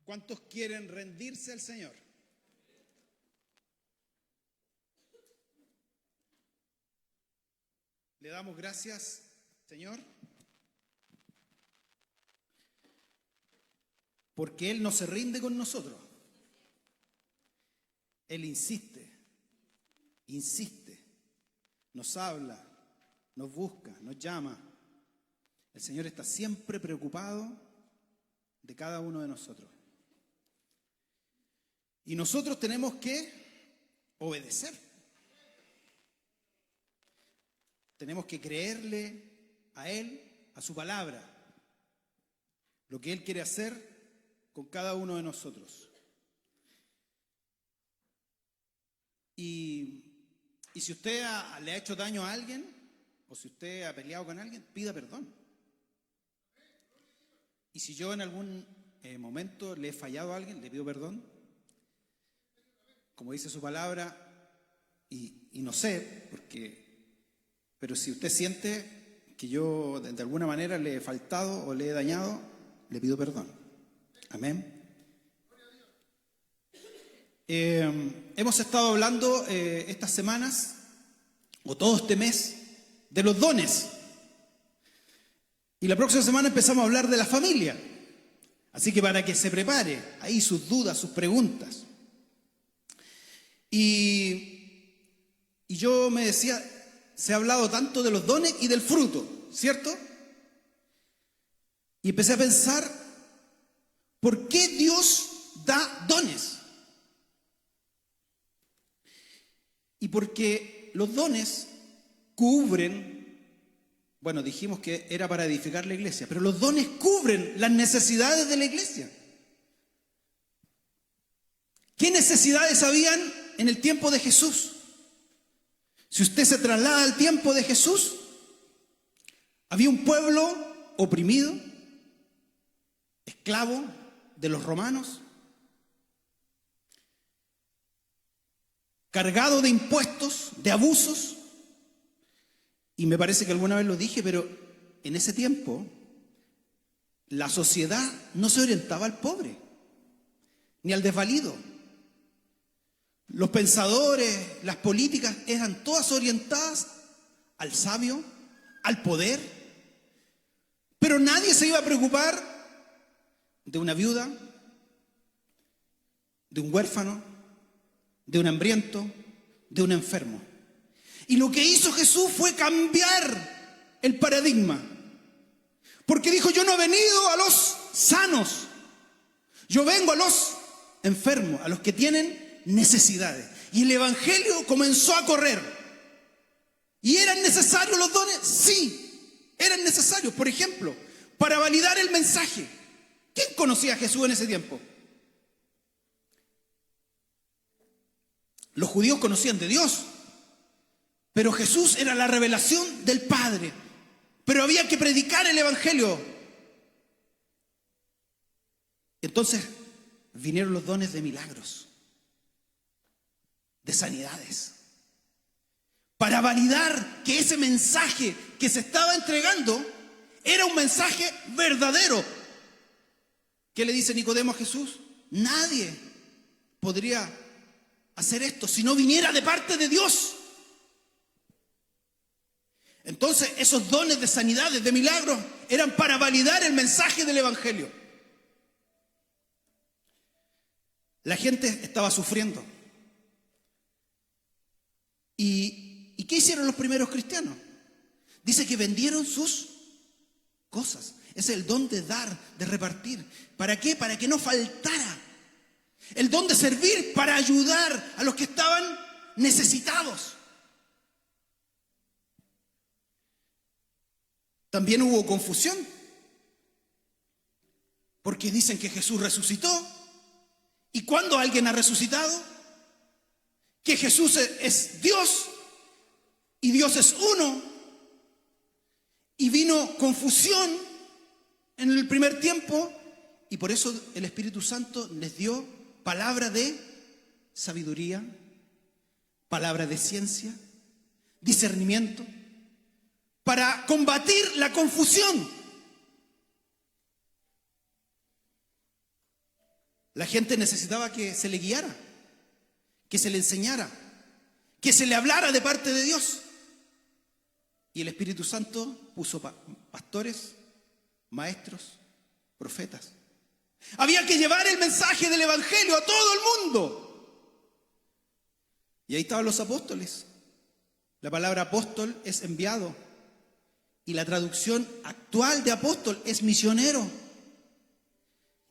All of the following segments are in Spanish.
¿Cuántos quieren rendirse al Señor? Le damos gracias, Señor, porque Él no se rinde con nosotros. Él insiste, nos habla, nos busca, nos llama. El Señor está siempre preocupado de cada uno de nosotros. Y nosotros tenemos que obedecer. Tenemos que creerle a Él, a su palabra, lo que Él quiere hacer con cada uno de nosotros. Y si usted le ha hecho daño a alguien, o si usted ha peleado con alguien, pida perdón. Y si yo en algún momento le he fallado a alguien, le pido perdón. Como dice su palabra, y no sé, pero si usted siente que yo de alguna manera le he faltado o le he dañado, le pido perdón. Amén. Hemos estado hablando estas semanas, o todo este mes, de los dones. Y la próxima semana empezamos a hablar de la familia. Así que para que se prepare ahí sus dudas, sus preguntas. Y yo me decía, se ha hablado tanto de los dones y del fruto, ¿cierto? Y empecé a pensar, ¿por qué Dios da dones? Y porque los dones cubren, bueno, dijimos que era para edificar la iglesia, pero los dones cubren las necesidades de la iglesia. ¿Qué necesidades habían en el tiempo de Jesús? Si usted se traslada al tiempo de Jesús, había un pueblo oprimido, esclavo de los romanos, cargado de impuestos, de abusos. Y me parece que alguna vez lo dije, pero en ese tiempo la sociedad no se orientaba al pobre, ni al desvalido. Los pensadores, las políticas eran todas orientadas al sabio, al poder, pero nadie se iba a preocupar de una viuda, de un huérfano, de un hambriento, de un enfermo. Y lo que hizo Jesús fue cambiar el paradigma, porque dijo: yo no he venido a los sanos, yo vengo a los enfermos, a los que tienen necesidades. Y el evangelio comenzó a correr. ¿Y eran necesarios los dones? Sí, eran necesarios. Por ejemplo, para validar el mensaje. ¿Quién conocía a Jesús en ese tiempo? Los judíos conocían de Dios, pero Jesús era la revelación del Padre. Pero había que predicar el evangelio. Entonces vinieron los dones de milagros, de sanidades, para validar que ese mensaje que se estaba entregando era un mensaje verdadero. ¿Qué le dice Nicodemo a Jesús? Nadie podría hacer esto si no viniera de parte de Dios. Entonces esos dones de sanidades, de milagros, eran para validar el mensaje del evangelio. La gente estaba sufriendo. ¿Y qué hicieron los primeros cristianos? Dice que vendieron sus cosas. Es el don de dar, de repartir. ¿Para qué? Para que no faltara. El don de servir para ayudar a los que estaban necesitados. También hubo confusión, porque dicen que Jesús resucitó. ¿Y cuándo alguien ha resucitado? Que Jesús es Dios y Dios es uno. Y vino confusión en el primer tiempo, y por eso el Espíritu Santo les dio palabra de sabiduría, palabra de ciencia, discernimiento, para combatir la confusión. La gente necesitaba que se le guiara, que se le enseñara, que se le hablara de parte de Dios. Y el Espíritu Santo puso pastores, maestros, profetas. Había que llevar el mensaje del Evangelio a todo el mundo. Y ahí estaban los apóstoles. La palabra apóstol es enviado. Y la traducción actual de apóstol es misionero.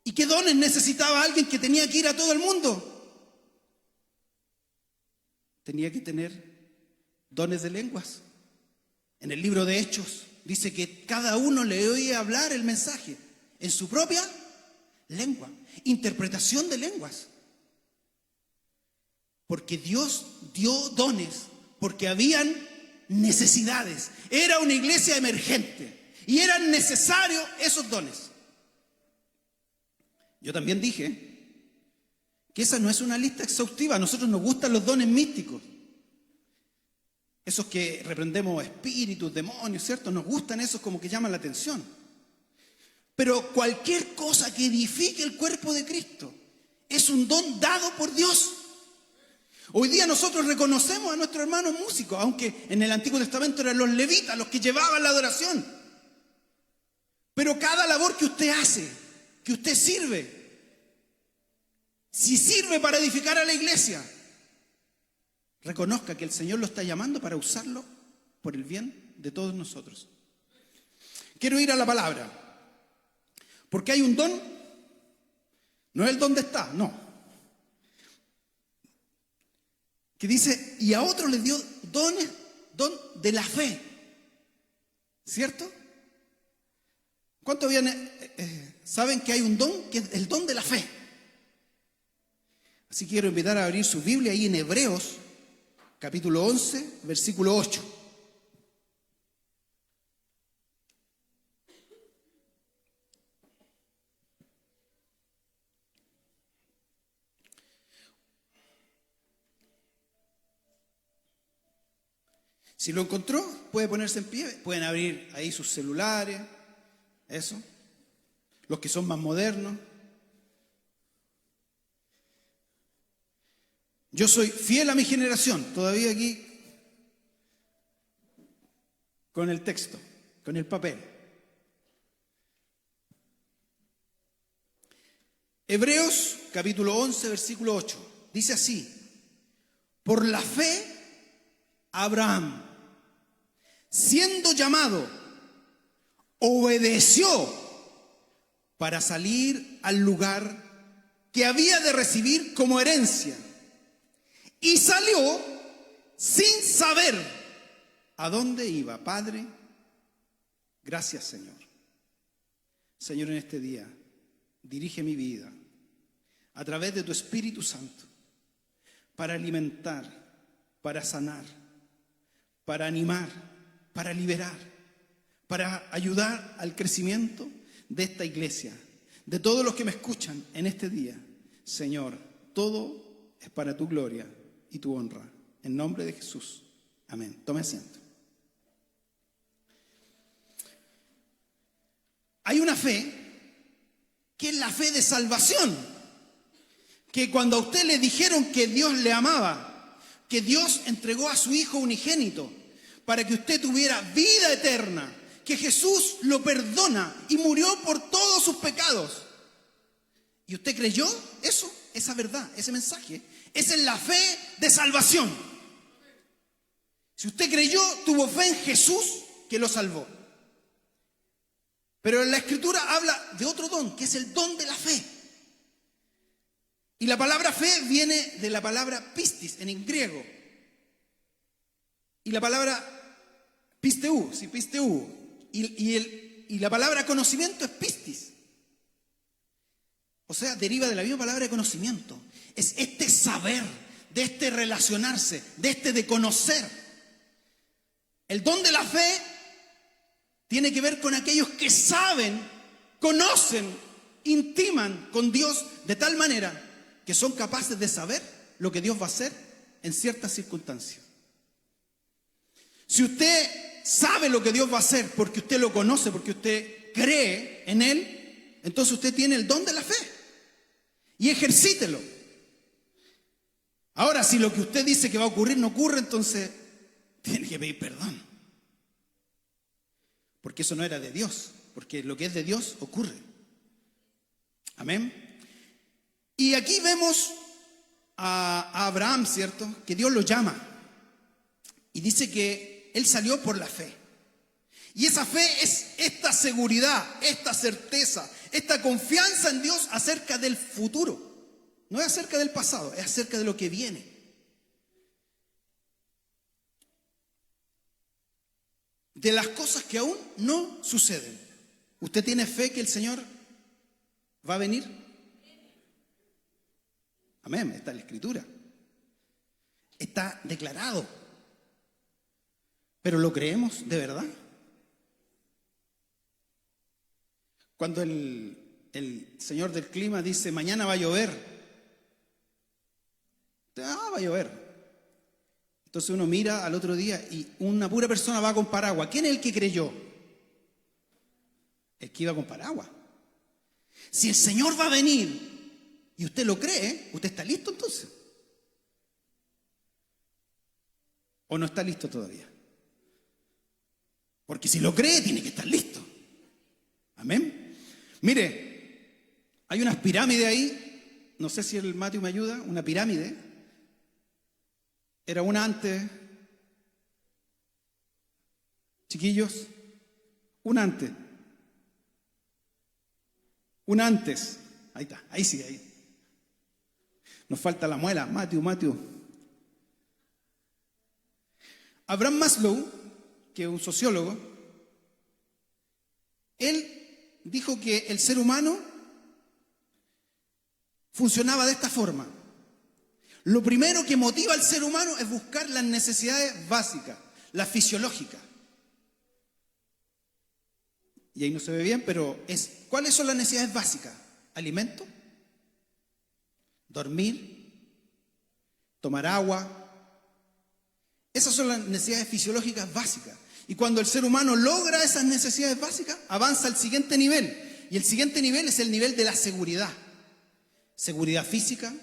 ¿Y qué dones necesitaba alguien que tenía que ir a todo el mundo? Tenía que tener dones de lenguas. En el libro de Hechos dice que cada uno le oía hablar el mensaje en su propia lengua. Interpretación de lenguas. Porque Dios dio dones, porque habían necesidades. Era una iglesia emergente y eran necesarios esos dones. Yo también dije que esa no es una lista exhaustiva. A nosotros nos gustan los dones místicos. Esos que reprendemos espíritus, demonios, ¿cierto? Nos gustan esos como que llaman la atención. Pero cualquier cosa que edifique el cuerpo de Cristo es un don dado por Dios. Hoy día nosotros reconocemos a nuestros hermanos músicos, aunque en el Antiguo Testamento eran los levitas los que llevaban la adoración. Pero cada labor que usted hace, que usted sirve, si sirve para edificar a la iglesia, reconozca que el Señor lo está llamando para usarlo por el bien de todos nosotros. Quiero ir a la palabra, porque hay un don, no es el dónde está, no. Que dice, y a otros les dio don de la fe, ¿cierto? ¿Cuántos saben que hay un don, que es el don de la fe? Así que quiero invitar a abrir su Biblia ahí en Hebreos, capítulo 11, versículo 8. Si lo encontró, puede ponerse en pie, pueden abrir ahí sus celulares, eso, los que son más modernos. Yo soy fiel a mi generación, todavía aquí con el texto, con el papel. Hebreos capítulo 11, versículo 8, dice así: por la fe, Abraham, siendo llamado, obedeció para salir al lugar que había de recibir como herencia. Y salió sin saber a dónde iba. Padre, gracias, Señor. Señor, en este día, dirige mi vida a través de tu Espíritu Santo para alimentar, para sanar, para animar, para liberar, para ayudar al crecimiento de esta iglesia, de todos los que me escuchan en este día. Señor, todo es para tu gloria y tu honra. En nombre de Jesús. Amén. Tome asiento. Hay una fe que es la fe de salvación. Que cuando a usted le dijeron que Dios le amaba, que Dios entregó a su Hijo unigénito para que usted tuviera vida eterna, que Jesús lo perdona y murió por todos sus pecados. ¿Y usted creyó eso? Esa verdad, ese mensaje. Esa es la fe de salvación. Si usted creyó, tuvo fe en Jesús que lo salvó. Pero la Escritura habla de otro don, que es el don de la fe. Y la palabra fe viene de la palabra pistis en griego. Y la palabra pisteu, sí, pisteu. Y la palabra conocimiento es pistis. O sea, deriva de la misma palabra de conocimiento. Es este saber, de este relacionarse, de conocer. El don de la fe tiene que ver con aquellos que saben, conocen, intiman con Dios de tal manera que son capaces de saber lo que Dios va a hacer en ciertas circunstancias. Si usted sabe lo que Dios va a hacer porque usted lo conoce, porque usted cree en Él, entonces usted tiene el don de la fe. y ejercítelo. Ahora, si lo que usted dice que va a ocurrir no ocurre, entonces tiene que pedir perdón. Porque eso no era de Dios, porque lo que es de Dios ocurre. Amén. Y aquí vemos a Abraham, ¿cierto? Que Dios lo llama y dice que él salió por la fe. Y esa fe es esta seguridad, esta certeza, esta confianza en Dios acerca del futuro. No es acerca del pasado, es acerca de lo que viene. De las cosas que aún no suceden. ¿Usted tiene fe que el Señor va a venir? Amén, está en la Escritura. Está declarado. ¿Pero lo creemos de verdad? Cuando el Señor del clima dice, mañana va a llover. Va a llover. Entonces uno mira al otro día y una pura persona va con paraguas. ¿Quién es el que creyó? El que iba con paraguas. Si el Señor va a venir y usted lo cree, ¿usted está listo entonces? ¿O no está listo todavía? Porque si lo cree, tiene que estar listo. Amén. Mire, hay unas pirámides ahí. No sé si el Mateo me ayuda. Una pirámide. Era una antes. Chiquillos. Una antes. Una antes. Ahí está. Ahí sí, ahí. Nos falta la muela. Mateo. Abraham Maslow, que es un sociólogo, él dijo que el ser humano funcionaba de esta forma. Lo primero que motiva al ser humano es buscar las necesidades básicas, las fisiológicas. Y ahí no se ve bien, pero ¿cuáles son las necesidades básicas? Alimento, dormir, tomar agua. Esas son las necesidades fisiológicas básicas. Y cuando el ser humano logra esas necesidades básicas, avanza al siguiente nivel. Y el siguiente nivel es el nivel de la seguridad. Seguridad física,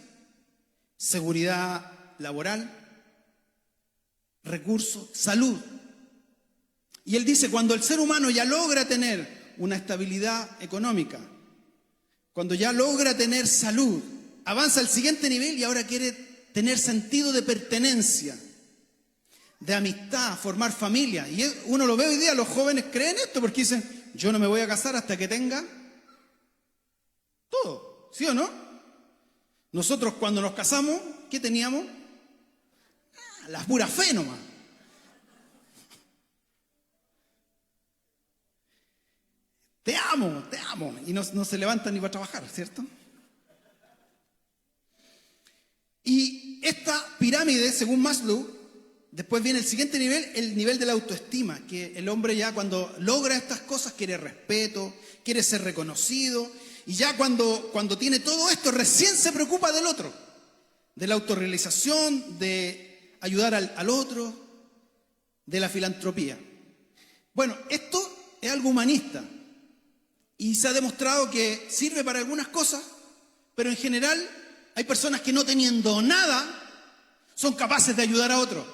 seguridad laboral, recursos, salud. Y él dice, cuando el ser humano ya logra tener una estabilidad económica, cuando ya logra tener salud, avanza al siguiente nivel y ahora quiere tener sentido de pertenencia, de amistad, formar familia. Y uno lo ve hoy día, los jóvenes creen esto porque dicen, yo no me voy a casar hasta que tenga todo, ¿sí o no? Nosotros cuando nos casamos, ¿qué teníamos? La pura fe nomás. Te amo. Y no se levantan ni para trabajar, ¿cierto? Y esta pirámide, según Maslow, después viene el siguiente nivel, el nivel de la autoestima, que el hombre ya cuando logra estas cosas quiere respeto, quiere ser reconocido, y ya cuando tiene todo esto recién se preocupa del otro, de la autorrealización, de ayudar al otro, de la filantropía. Bueno, esto es algo humanista y se ha demostrado que sirve para algunas cosas, pero en general hay personas que no teniendo nada son capaces de ayudar a otros.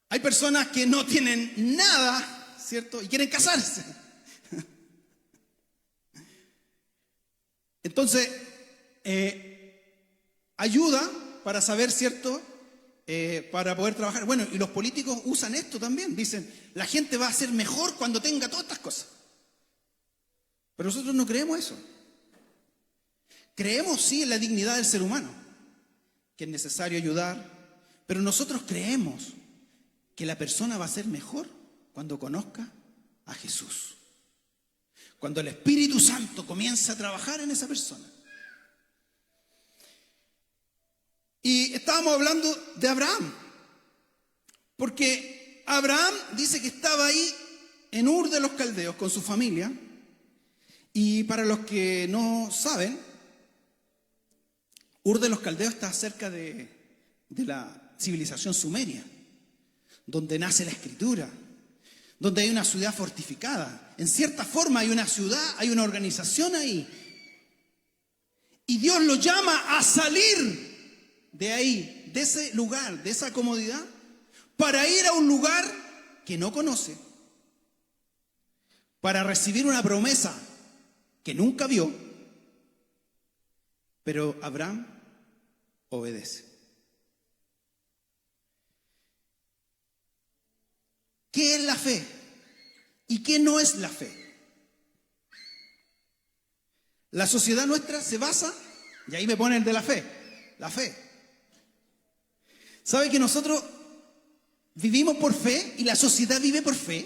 Hay personas que no tienen nada, ¿cierto? Y quieren casarse. Entonces, ayuda para saber, ¿cierto? Para poder trabajar. Bueno, y los políticos usan esto también. Dicen, la gente va a ser mejor cuando tenga todas estas cosas. Pero nosotros no creemos eso. Creemos sí en la dignidad del ser humano, que es necesario ayudar, pero nosotros creemos que la persona va a ser mejor cuando conozca a Jesús. Cuando el Espíritu Santo comienza a trabajar en esa persona. Y estábamos hablando de Abraham, porque Abraham dice que estaba ahí en Ur de los Caldeos con su familia. Y para los que no saben, Ur de los Caldeos está cerca de la civilización sumeria, donde nace la Escritura, donde hay una ciudad fortificada. En cierta forma hay una ciudad, hay una organización ahí. Y Dios lo llama a salir de ahí, de ese lugar, de esa comodidad, para ir a un lugar que no conoce, para recibir una promesa que nunca vio, pero Abraham obedece. ¿Qué es la fe? ¿Y qué no es la fe? La sociedad nuestra se basa, y ahí me pone el de la fe. ¿Sabe que nosotros vivimos por fe y la sociedad vive por fe?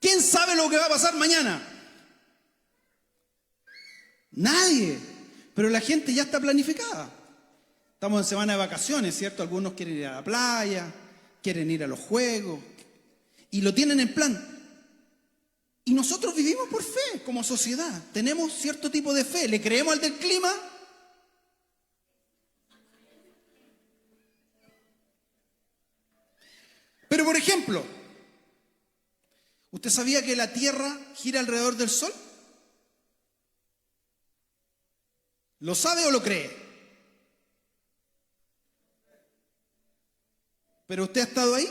¿Quién sabe lo que va a pasar mañana? Nadie. Pero la gente ya está planificada. Estamos en semana de vacaciones, ¿cierto? Algunos quieren ir a la playa, quieren ir a los juegos, y lo tienen en plan. Y nosotros vivimos por fe como sociedad. Tenemos cierto tipo de fe. ¿Le creemos al del clima? Pero por ejemplo, ¿usted sabía que la Tierra gira alrededor del Sol? ¿Lo sabe o lo cree? ¿Pero usted ha estado ahí?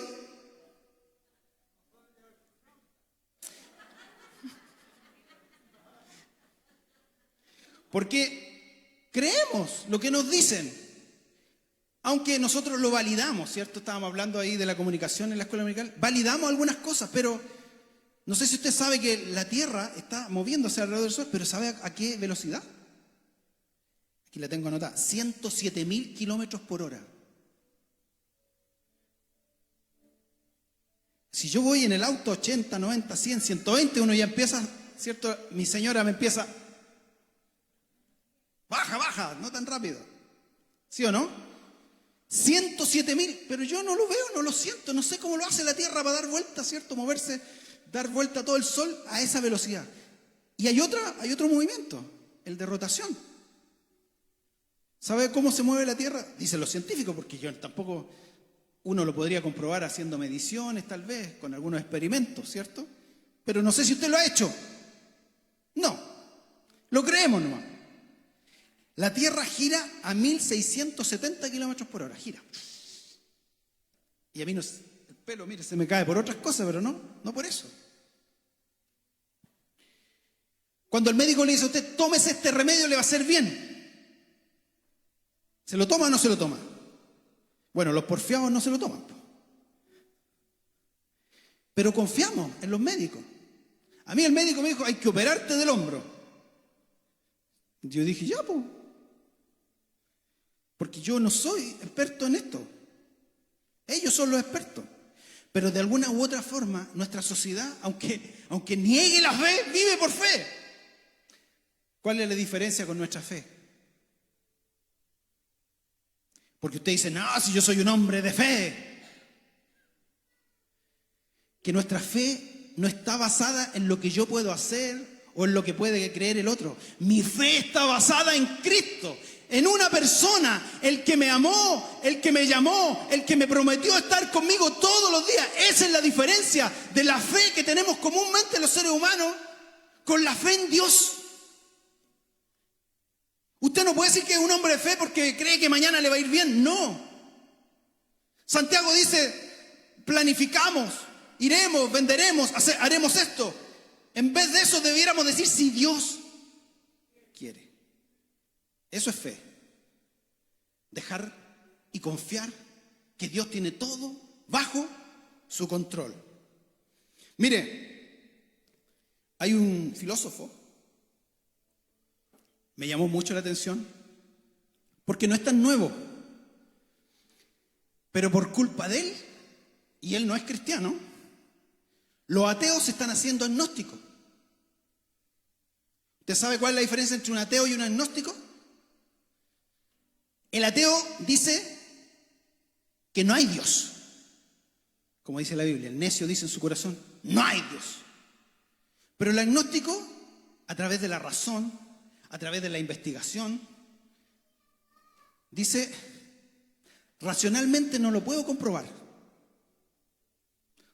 Porque creemos lo que nos dicen, aunque nosotros lo validamos, ¿cierto? Estábamos hablando ahí de la comunicación en la escuela dominical. Validamos algunas cosas, pero no sé si usted sabe que la Tierra está moviéndose alrededor del Sol, pero ¿sabe a qué velocidad? Aquí la tengo anotada, 107.000 kilómetros por hora. Si yo voy en el auto 80, 90, 100, 120, uno ya empieza, ¿cierto? Mi señora me empieza... Baja, no tan rápido. ¿Sí o no? 107.000, pero yo no lo veo, no lo siento, no sé cómo lo hace la Tierra para dar vuelta, ¿cierto? Moverse, dar vuelta a todo el Sol a esa velocidad. Y hay otro movimiento, el de rotación. ¿Sabe cómo se mueve la Tierra? Dicen los científicos, porque yo tampoco, uno lo podría comprobar haciendo mediciones tal vez, con algunos experimentos, ¿cierto? Pero no sé si usted lo ha hecho. No, lo creemos nomás. La Tierra gira a 1.670 kilómetros por hora, gira. Y a mí el pelo, mire, se me cae por otras cosas, pero no por eso. Cuando el médico le dice a usted, tómese este remedio, le va a hacer bien. ¿Se lo toma o no se lo toma? Bueno, los porfiados no se lo toman. Pero confiamos en los médicos. A mí el médico me dijo, hay que operarte del hombro. Yo dije, ya, pues. Porque yo no soy experto en esto. Ellos son los expertos. Pero de alguna u otra forma, nuestra sociedad, aunque niegue la fe, vive por fe. ¿Cuál es la diferencia con nuestra fe? Porque usted dice, no, si yo soy un hombre de fe. Que nuestra fe no está basada en lo que yo puedo hacer o en lo que puede creer el otro. Mi fe está basada en Cristo, en una persona, el que me amó, el que me llamó, el que me prometió estar conmigo todos los días. Esa es la diferencia de la fe que tenemos comúnmente los seres humanos con la fe en Dios. Usted no puede decir que es un hombre de fe porque cree que mañana le va a ir bien. No. Santiago dice, planificamos, iremos, venderemos, haremos esto. En vez de eso debiéramos decir si Dios quiere. Eso es fe. Dejar y confiar que Dios tiene todo bajo su control. Mire, hay un filósofo, me llamó mucho la atención, porque no es tan nuevo, pero por culpa de él, y él no es cristiano, los ateos se están haciendo agnósticos. ¿Usted sabe cuál es la diferencia entre un ateo y un agnóstico? El ateo dice que no hay Dios. Como dice la Biblia, el necio dice en su corazón, no hay Dios. Pero el agnóstico, a través de la razón, a través de la investigación, dice, racionalmente no lo puedo comprobar.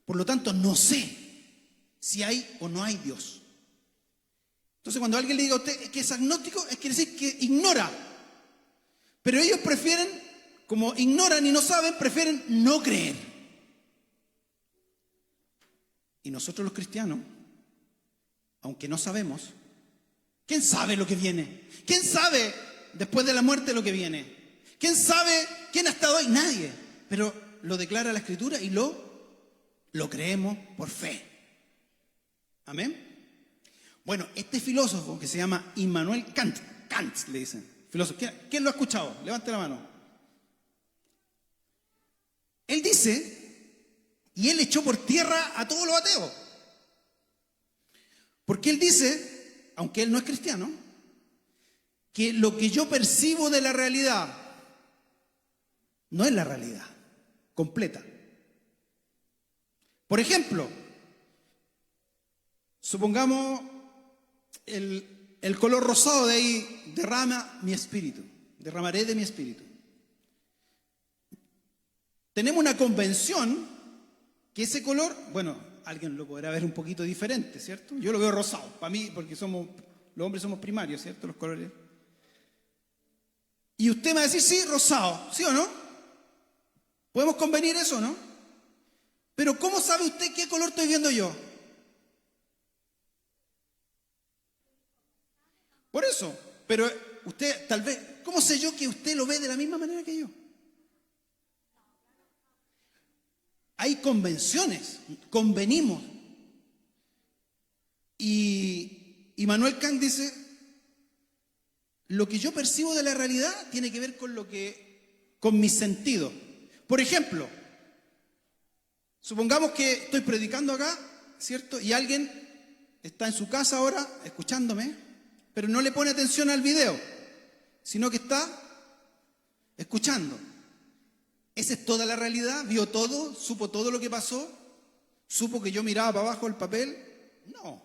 Por lo tanto, no sé si hay o no hay Dios. Entonces cuando alguien le diga a usted que es agnóstico, quiere decir que ignora. Pero ellos prefieren, como ignoran y no saben, prefieren no creer. Y nosotros los cristianos, aunque no sabemos, ¿quién sabe lo que viene? ¿Quién sabe después de la muerte lo que viene? ¿Quién sabe quién ha estado ahí? Nadie. Pero lo declara la Escritura y lo creemos por fe. Amén. Bueno, este filósofo que se llama Immanuel Kant le dicen, filósofo, ¿quién lo ha escuchado? Levante la mano. Él dice, y él echó por tierra a todos los ateos. Porque él dice, aunque él no es cristiano, que lo que yo percibo de la realidad no es la realidad completa. Por ejemplo, supongamos el color rosado de ahí derramaré de mi espíritu. Tenemos una convención que ese color, bueno, alguien lo podrá ver un poquito diferente, ¿cierto? Yo lo veo rosado, para mí, porque los hombres somos primarios, ¿cierto? Los colores. Y usted me va a decir, sí, rosado, ¿sí o no? ¿Podemos convenir eso, no? Pero ¿cómo sabe usted qué color estoy viendo yo? Por eso, pero usted tal vez, ¿cómo sé yo que usted lo ve de la misma manera que yo? Hay convenciones, convenimos. Y Immanuel Kant dice, lo que yo percibo de la realidad tiene que ver con mis sentidos. Por ejemplo, supongamos que estoy predicando acá, ¿cierto? Y alguien está en su casa ahora escuchándome, pero no le pone atención al video, sino que está escuchando. ¿Esa es toda la realidad? ¿Vio todo? ¿Supo todo lo que pasó? ¿Supo que yo miraba para abajo el papel? No.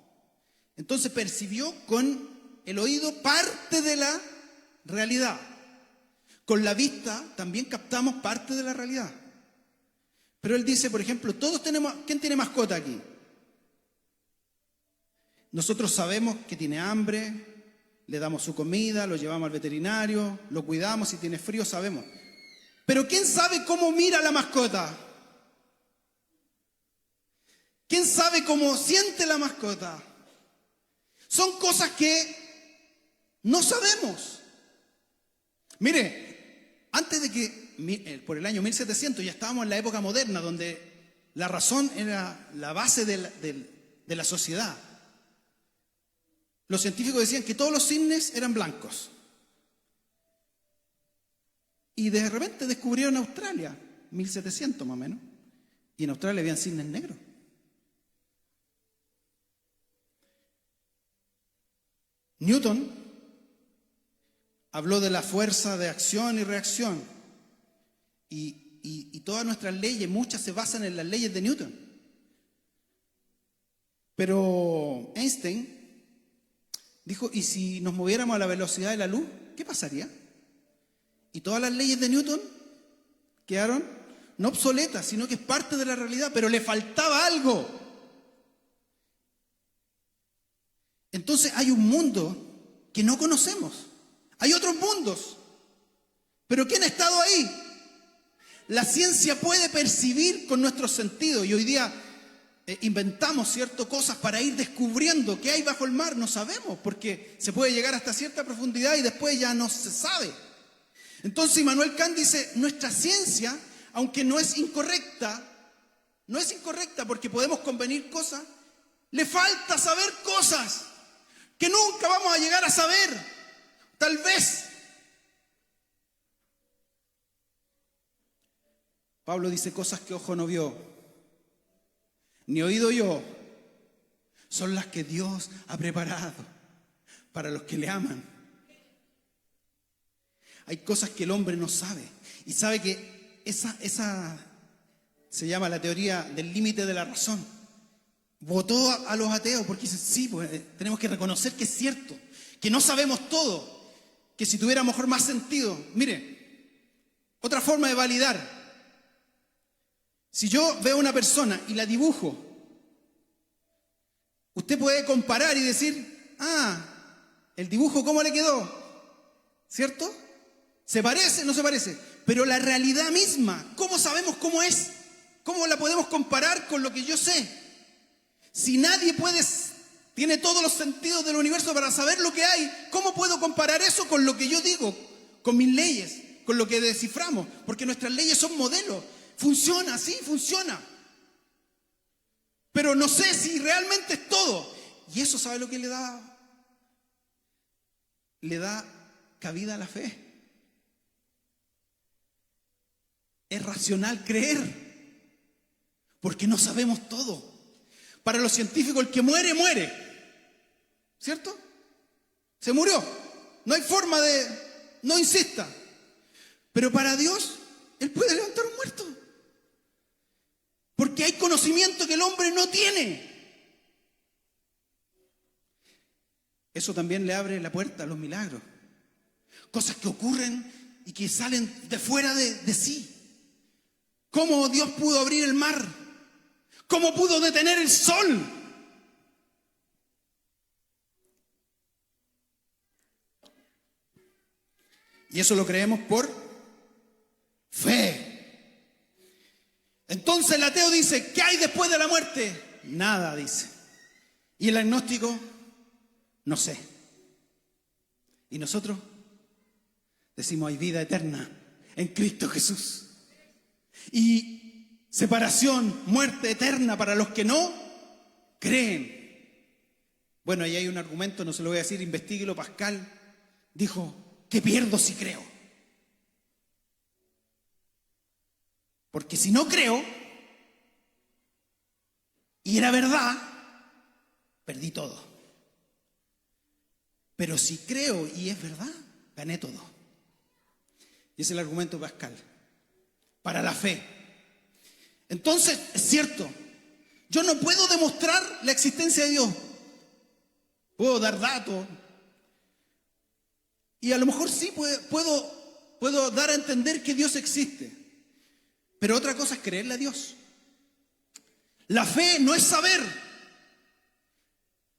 Entonces percibió con el oído parte de la realidad. Con la vista también captamos parte de la realidad. Pero él dice, por ejemplo, todos tenemos... ¿Quién tiene mascota aquí? Nosotros sabemos que tiene hambre, le damos su comida, lo llevamos al veterinario, lo cuidamos, si tiene frío sabemos. Pero ¿quién sabe cómo mira la mascota? ¿Quién sabe cómo siente la mascota? Son cosas que no sabemos. Mire, antes de que, por el año 1700, ya estábamos en la época moderna, donde la razón era la base de la sociedad. Los científicos decían que todos los cisnes eran blancos. Y de repente descubrieron Australia, 1700 más o menos, y en Australia habían cisnes negros. Newton habló de la fuerza de acción y reacción, y todas nuestras leyes, muchas se basan en las leyes de Newton. Pero Einstein dijo, ¿y si nos moviéramos a la velocidad de la luz, qué pasaría? Y todas las leyes de Newton quedaron no obsoletas, sino que es parte de la realidad, pero le faltaba algo. Entonces hay un mundo que no conocemos. Hay otros mundos. Pero ¿quién ha estado ahí? La ciencia puede percibir con nuestros sentidos y hoy día inventamos ciertas cosas para ir descubriendo qué hay bajo el mar. No sabemos, porque se puede llegar hasta cierta profundidad y después ya no se sabe. Entonces Immanuel Kant dice, nuestra ciencia, aunque no es incorrecta porque podemos convenir cosas, le falta saber cosas que nunca vamos a llegar a saber, tal vez. Pablo dice cosas que ojo no vio, ni oído yo, son las que Dios ha preparado para los que le aman. Hay cosas que el hombre no sabe. Y sabe que esa se llama la teoría del límite de la razón. Votó a los ateos porque dicen, sí, pues, tenemos que reconocer que es cierto, que no sabemos todo, que si tuviera mejor más sentido. Mire, otra forma de validar. Si yo veo a una persona y la dibujo, usted puede comparar y decir, ¿El dibujo cómo le quedó? ¿Cierto? ¿Se parece? No se parece. Pero la realidad misma, ¿cómo sabemos cómo es? ¿Cómo la podemos comparar con lo que yo sé? Si nadie tiene todos los sentidos del universo para saber lo que hay, ¿cómo puedo comparar eso con lo que yo digo? Con mis leyes, con lo que desciframos. Porque nuestras leyes son modelos. Funciona, sí, funciona. Pero no sé si realmente es todo. Y eso, ¿sabe lo que le da? Le da cabida a la fe. Es racional creer, porque no sabemos todo. Para los científicos, el que muere, muere. ¿Cierto? Se murió. No hay forma de... No insista. Pero para Dios, Él puede levantar un muerto. Porque hay conocimiento que el hombre no tiene. Eso también le abre la puerta a los milagros. Cosas que ocurren y que salen de fuera de sí. ¿Cómo Dios pudo abrir el mar? ¿Cómo pudo detener el sol? Y eso lo creemos por fe. Entonces el ateo dice, ¿qué hay después de la muerte? Nada, dice. Y el agnóstico, no sé. Y nosotros decimos, hay vida eterna en Cristo Jesús. Y separación, muerte eterna para los que no creen. Bueno, ahí hay un argumento, no se lo voy a decir, investíguelo. Pascal dijo, ¿qué pierdo si creo? Porque si no creo, y era verdad, perdí todo. Pero si creo y es verdad, gané todo. Y ese es el argumento de Pascal. Para la fe. Entonces, es cierto, yo no puedo demostrar la existencia de Dios. Puedo dar datos. Y a lo mejor sí puedo dar a entender que Dios existe. Pero otra cosa es creerle a Dios. La fe no es saber.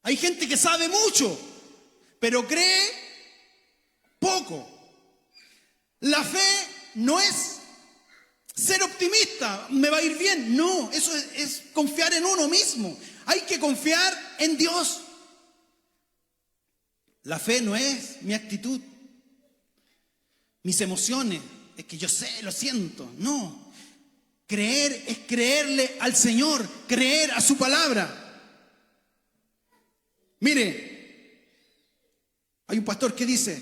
Hay gente que sabe mucho, pero cree poco. La fe no es ser optimista, me va a ir bien. No, eso es confiar en uno mismo. Hay que confiar en Dios. La fe no es mi actitud, mis emociones, es que yo sé, lo siento. No, creer es creerle al Señor, creer a su palabra. Mire, hay un pastor que dice,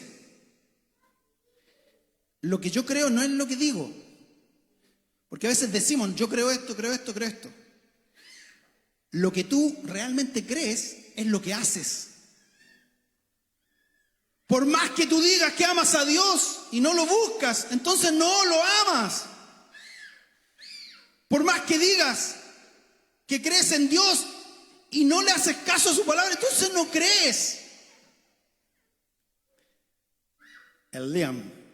lo que yo creo no es lo que digo. Porque a veces decimos, yo creo esto, creo esto, creo esto. Lo que tú realmente crees es lo que haces. Por más que tú digas que amas a Dios y no lo buscas, entonces no lo amas. Por más que digas que crees en Dios y no le haces caso a su palabra, entonces no crees. El Liam.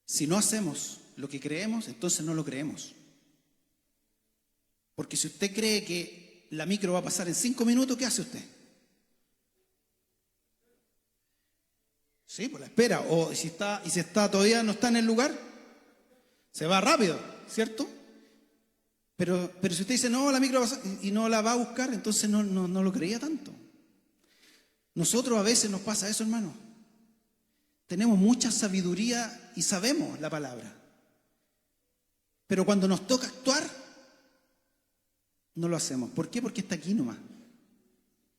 Si no hacemos lo que creemos, entonces no lo creemos. Porque si usted cree que la micro va a pasar en 5 minutos, ¿qué hace usted? Sí, pues la espera. O si está todavía no está en el lugar, se va rápido, ¿cierto? Pero si usted dice, no, la micro va a pasar y no la va a buscar, entonces no lo creía tanto. Nosotros a veces nos pasa eso, hermano. Tenemos mucha sabiduría y sabemos la palabra. Pero cuando nos toca actuar, no lo hacemos. ¿Por qué? Porque está aquí nomás.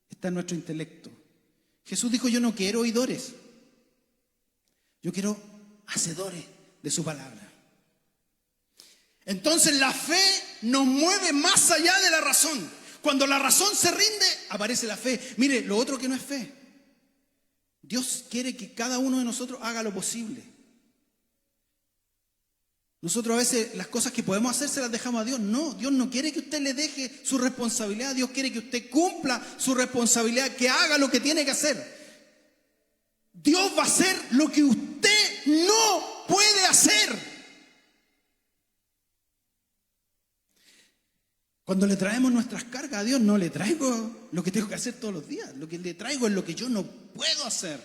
Está en nuestro intelecto. Jesús dijo, yo no quiero oidores. Yo quiero hacedores de su palabra. Entonces la fe nos mueve más allá de la razón. Cuando la razón se rinde, aparece la fe. Mire, lo otro que no es fe. Dios quiere que cada uno de nosotros haga lo posible. Nosotros a veces las cosas que podemos hacer se las dejamos a Dios. No, Dios no quiere que usted le deje su responsabilidad. Dios quiere que usted cumpla su responsabilidad, que haga lo que tiene que hacer. Dios va a hacer lo que usted no puede hacer. Cuando le traemos nuestras cargas a Dios, no le traigo lo que tengo que hacer todos los días. Lo que le traigo es lo que yo no puedo hacer.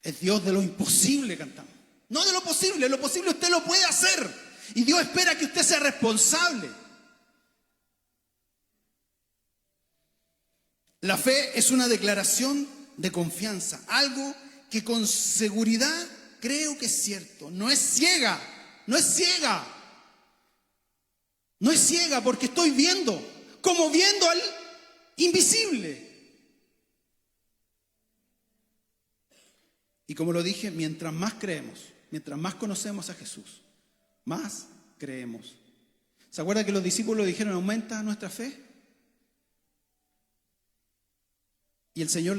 Es Dios de lo imposible, cantamos. No de lo posible usted lo puede hacer. Y Dios espera que usted sea responsable. La fe es una declaración de confianza, algo que con seguridad creo que es cierto. No es ciega, no es ciega. No es ciega porque estoy viendo, como viendo al invisible. Y como lo dije, mientras más creemos, mientras más conocemos a Jesús, más creemos. ¿Se acuerda que los discípulos dijeron, aumenta nuestra fe? Y el Señor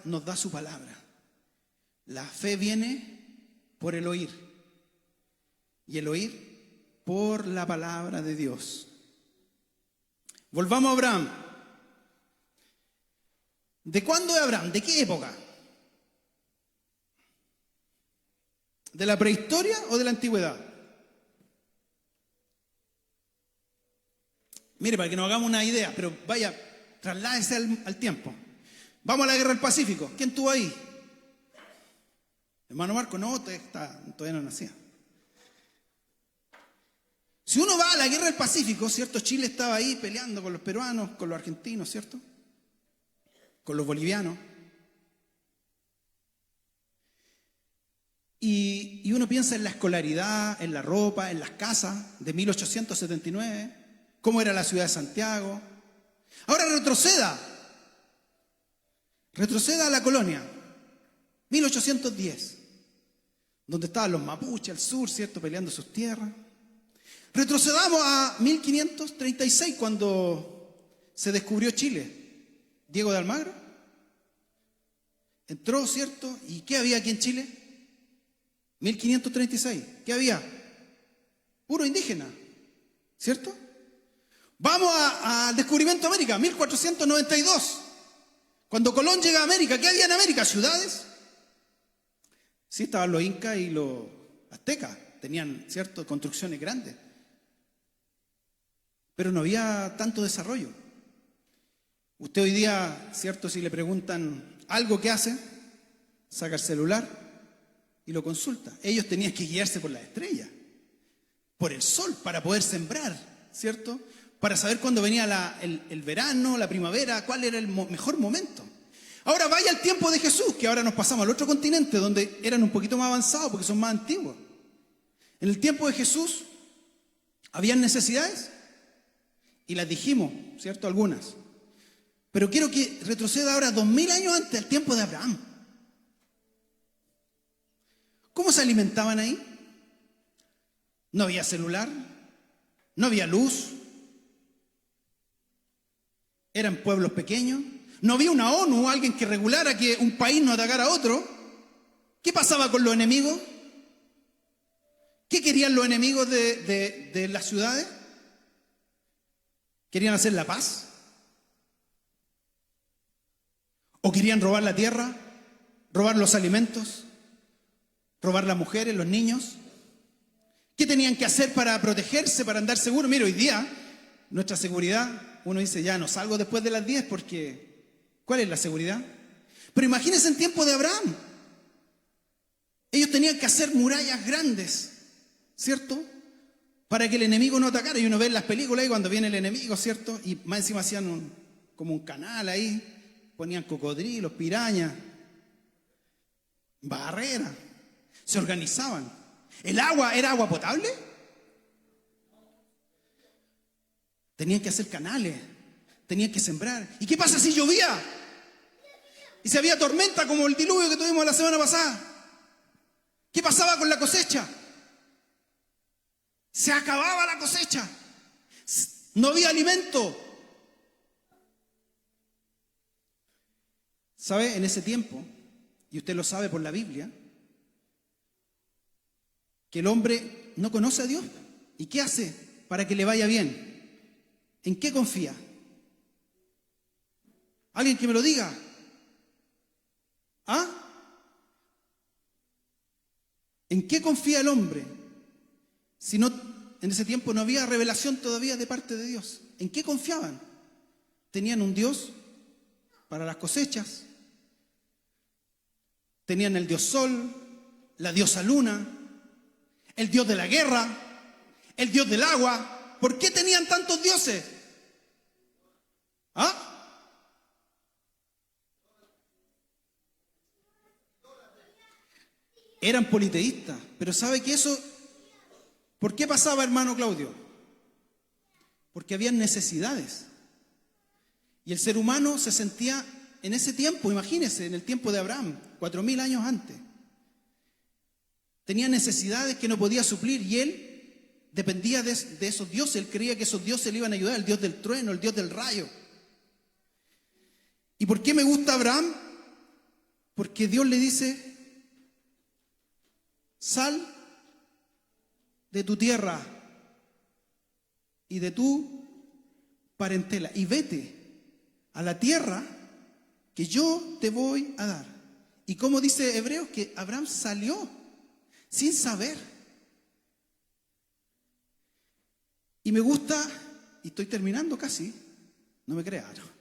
nos da su palabra. La fe viene por el oír. Y el oír por la palabra de Dios. Volvamos a Abraham. ¿De cuándo es Abraham? ¿De qué época? ¿De la prehistoria o de la antigüedad? Mire, para que nos hagamos una idea, pero vaya, trasládese al tiempo. Vamos a la guerra del Pacífico. ¿Quién estuvo ahí? Hermano Marco, no, todavía no nacía. Si uno va a la guerra del Pacífico, ¿cierto? Chile estaba ahí peleando con los peruanos, con los argentinos, ¿cierto? Con los bolivianos. Y uno piensa en la escolaridad, en la ropa, en las casas de 1879, cómo era la ciudad de Santiago. Ahora retroceda a la colonia, 1810, donde estaban los mapuches al sur, ¿cierto? Peleando sus tierras. Retrocedamos a 1536, cuando se descubrió Chile. Diego de Almagro entró, ¿cierto? ¿Y qué había aquí en Chile? 1536, ¿qué había? Puro indígena, ¿cierto? Vamos al descubrimiento de América, 1492. Cuando Colón llega a América, ¿qué había en América? ¿Ciudades? Sí, estaban los incas y los aztecas, tenían, ¿cierto?, construcciones grandes. Pero no había tanto desarrollo. Usted hoy día, ¿cierto?, si le preguntan algo que hace, saca el celular y lo consulta. Ellos tenían que guiarse por las estrellas, por el sol, para poder sembrar, ¿cierto?, para saber cuándo venía el verano, la primavera, cuál era el mejor momento. Ahora vaya al tiempo de Jesús, que ahora nos pasamos al otro continente, donde eran un poquito más avanzados porque son más antiguos. En el tiempo de Jesús, ¿habían necesidades? Y las dijimos, ¿cierto? Algunas. Pero quiero que retroceda ahora 2000 años antes, al tiempo de Abraham. ¿Cómo se alimentaban ahí? No había celular, no había luz. Eran pueblos pequeños. No había una ONU, alguien que regulara que un país no atacara a otro. ¿Qué pasaba con los enemigos? ¿Qué querían los enemigos de las ciudades? ¿Querían hacer la paz? ¿O querían robar la tierra? ¿Robar los alimentos? ¿Robar las mujeres, los niños? ¿Qué tenían que hacer para protegerse, para andar seguros? Mira, hoy día, nuestra seguridad, uno dice, ya no salgo después de las 10 porque, ¿cuál es la seguridad? Pero imagínense en tiempo de Abraham. Ellos tenían que hacer murallas grandes, ¿cierto?, para que el enemigo no atacara. Y uno ve en las películas ahí cuando viene el enemigo, ¿cierto? Y más encima hacían como un canal ahí, ponían cocodrilos, pirañas, barreras, se organizaban. ¿El agua era agua potable? Tenían que hacer canales, tenían que sembrar. ¿Y qué pasa si llovía? Y si había tormenta como el diluvio que tuvimos la semana pasada. ¿Qué pasaba con la cosecha? Se acababa la cosecha. No había alimento. ¿Sabe? En ese tiempo, y usted lo sabe por la Biblia, que el hombre no conoce a Dios. ¿Y qué hace para que le vaya bien? ¿En qué confía? ¿Alguien que me lo diga? ¿Ah? ¿En qué confía el hombre? Si no en ese tiempo no había revelación todavía de parte de Dios. ¿En qué confiaban? Tenían un Dios para las cosechas, tenían el Dios Sol, la diosa Luna, el Dios de la guerra, el Dios del agua. ¿Por qué tenían tantos dioses? ¿Ah? Eran politeístas, pero ¿sabe qué eso? ¿Por qué pasaba, hermano Claudio? Porque habían necesidades. Y el ser humano se sentía en ese tiempo, imagínense, en el tiempo de Abraham, 4000 años antes. Tenía necesidades que no podía suplir y él dependía de esos dioses. Él creía que esos dioses le iban a ayudar, el Dios del trueno, el Dios del rayo. ¿Y por qué me gusta Abraham? Porque Dios le dice: sal de tu tierra y de tu parentela y vete a la tierra que yo te voy a dar. Y como dice Hebreos, que Abraham salió sin saber. Y me gusta, y estoy terminando casi, no me crean, ¿no?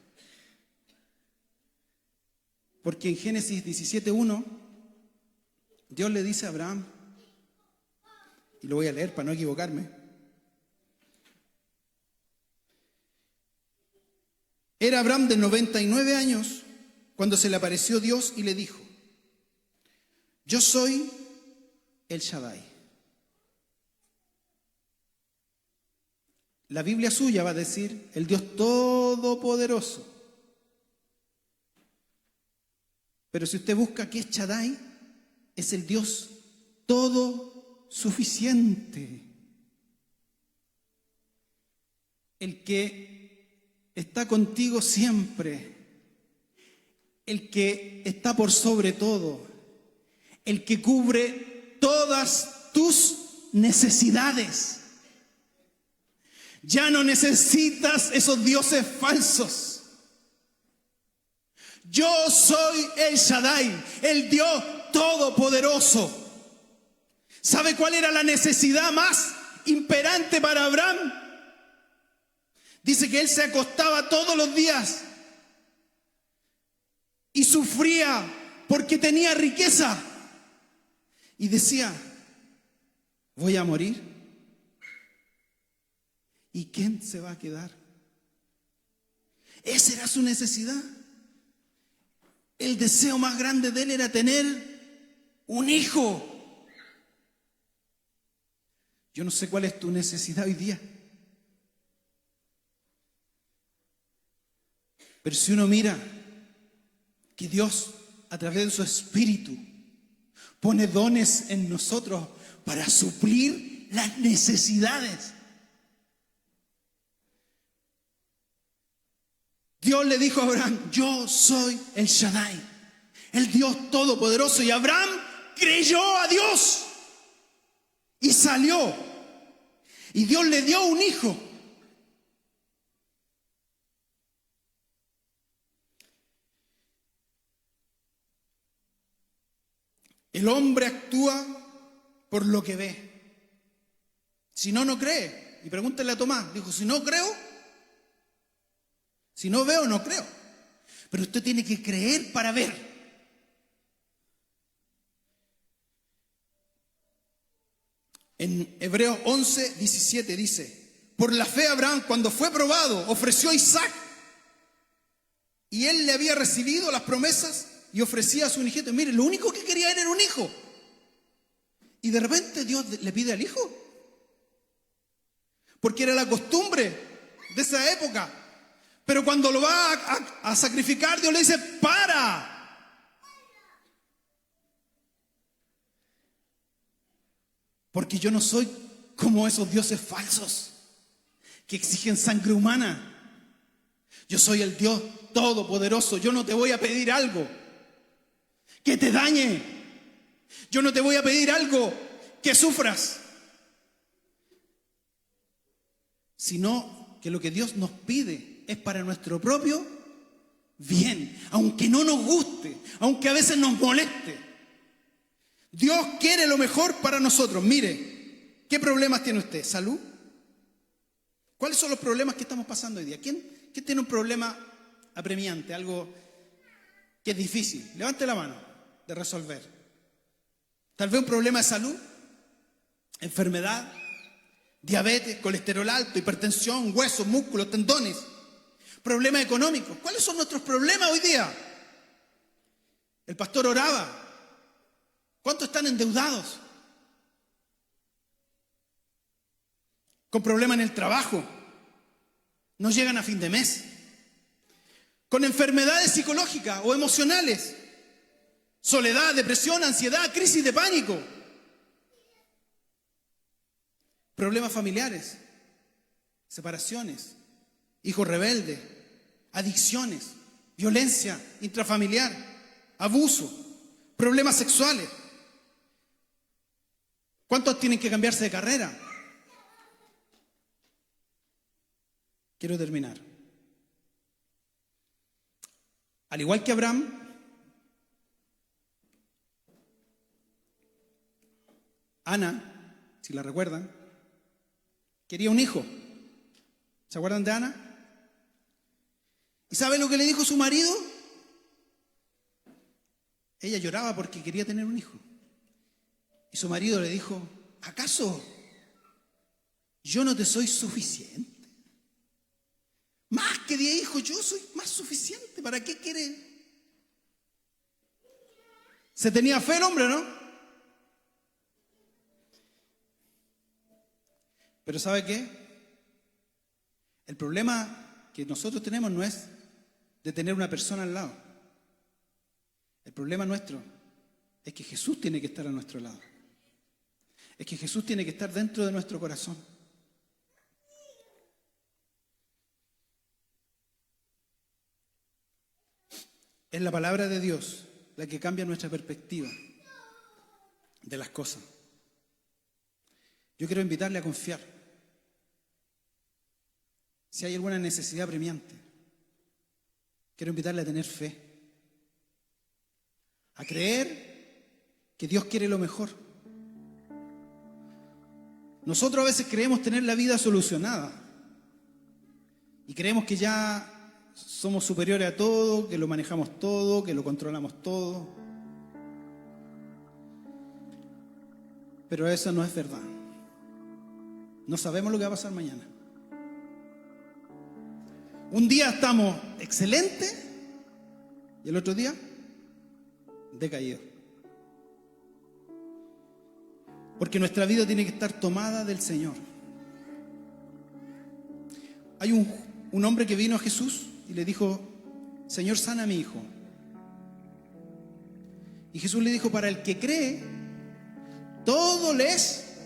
Porque en Génesis 17:1 Dios le dice a Abraham, y lo voy a leer para no equivocarme: era Abraham de 99 años cuando se le apareció Dios y le dijo: yo soy el Shaddai. La Biblia suya va a decir el Dios Todopoderoso. Pero si usted busca qué es Shaddai, es el Dios todo suficiente, el que está contigo siempre, el que está por sobre todo, el que cubre todas tus necesidades. Ya no necesitas esos dioses falsos. Yo soy el Shaddai, el Dios Todopoderoso. ¿Sabe cuál era la necesidad más imperante para Abraham? Dice que él se acostaba todos los días y sufría porque tenía riqueza. Y decía: voy a morir. ¿Y quién se va a quedar? Esa era su necesidad. El deseo más grande de él era tener un hijo. Yo no sé cuál es tu necesidad hoy día. Pero si uno mira que Dios, a través de su Espíritu, pone dones en nosotros para suplir las necesidades. Dios le dijo a Abraham: yo soy el Shaddai, el Dios Todopoderoso. Y Abraham creyó a Dios y salió. Y Dios le dio un hijo. El hombre actúa por lo que ve. Si no, no cree. Y pregúntale a Tomás. Dijo: si no creo, si no veo, no creo. Pero usted tiene que creer para ver. En Hebreos 11:17 dice: por la fe Abraham, cuando fue probado, ofreció a Isaac. Y él le había recibido las promesas y ofrecía a su unigénito. Mire, lo único que quería era un hijo. Y de repente Dios le pide al hijo. Porque era la costumbre de esa época. Pero cuando lo va a sacrificar, Dios le dice: para. Porque yo no soy como esos dioses falsos que exigen sangre humana. Yo soy el Dios Todopoderoso. Yo no te voy a pedir algo que te dañe. Yo no te voy a pedir algo que sufras. Sino que lo que Dios nos pide es para nuestro propio bien, aunque no nos guste, aunque a veces nos moleste. Dios quiere lo mejor para nosotros. Mire, ¿Qué problemas tiene usted? ¿Salud? ¿Cuáles son los problemas que estamos pasando hoy día? ¿Quién tiene un problema apremiante, algo que es difícil? Levante la mano de resolver. Tal vez un problema de salud, enfermedad, diabetes, colesterol alto, hipertensión, huesos, músculos, tendones, problemas económicos. ¿Cuáles son nuestros problemas hoy día? El pastor oraba. ¿Cuántos están endeudados? Con problemas en el trabajo. No llegan a fin de mes. Con enfermedades psicológicas o emocionales. Soledad, depresión, ansiedad, crisis de pánico. Problemas familiares. Separaciones. Hijos rebeldes. Adicciones. Violencia intrafamiliar. Abuso. Problemas sexuales. ¿Cuántos tienen que cambiarse de carrera? Quiero terminar. Al igual que Abraham, Ana, si la recuerdan, quería un hijo. ¿Se acuerdan de Ana? ¿Y sabe lo que le dijo su marido? Ella lloraba porque quería tener un hijo. Y su marido le dijo, ¿acaso yo no te soy suficiente? Más que 10 hijos, yo soy más suficiente. ¿Para qué quiere? Se tenía fe el hombre, ¿no? Pero ¿sabe qué? El problema que nosotros tenemos no es de tener una persona al lado. El problema nuestro es que Jesús tiene que estar a nuestro lado. Es que Jesús tiene que estar dentro de nuestro corazón. Es la palabra de Dios la que cambia nuestra perspectiva de las cosas. Yo quiero invitarle a confiar. Si hay alguna necesidad apremiante, quiero invitarle a tener fe. A creer que Dios quiere lo mejor. Nosotros a veces creemos tener la vida solucionada y creemos que ya somos superiores a todo, que lo manejamos todo, que lo controlamos todo. Pero eso no es verdad. No sabemos lo que va a pasar mañana. Un día estamos excelentes y el otro día decaídos. Porque nuestra vida tiene que estar tomada del Señor. Hay un hombre que vino a Jesús y le dijo, Señor, sana a mi hijo. Y Jesús le dijo, para el que cree, todo le es.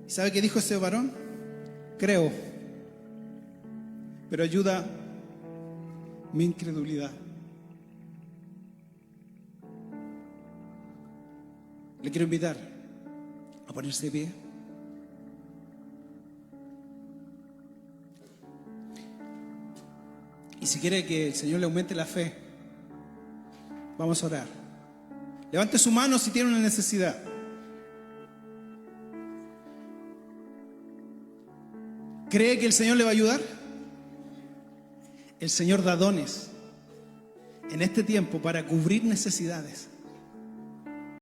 ¿Y sabe qué dijo ese varón? Creo, pero ayuda mi incredulidad. Le quiero invitar a ponerse de pie. Y si quiere que el Señor le aumente la fe, vamos a orar. Levante su mano si tiene una necesidad. ¿Cree que el Señor le va a ayudar? El Señor da dones en este tiempo para cubrir necesidades.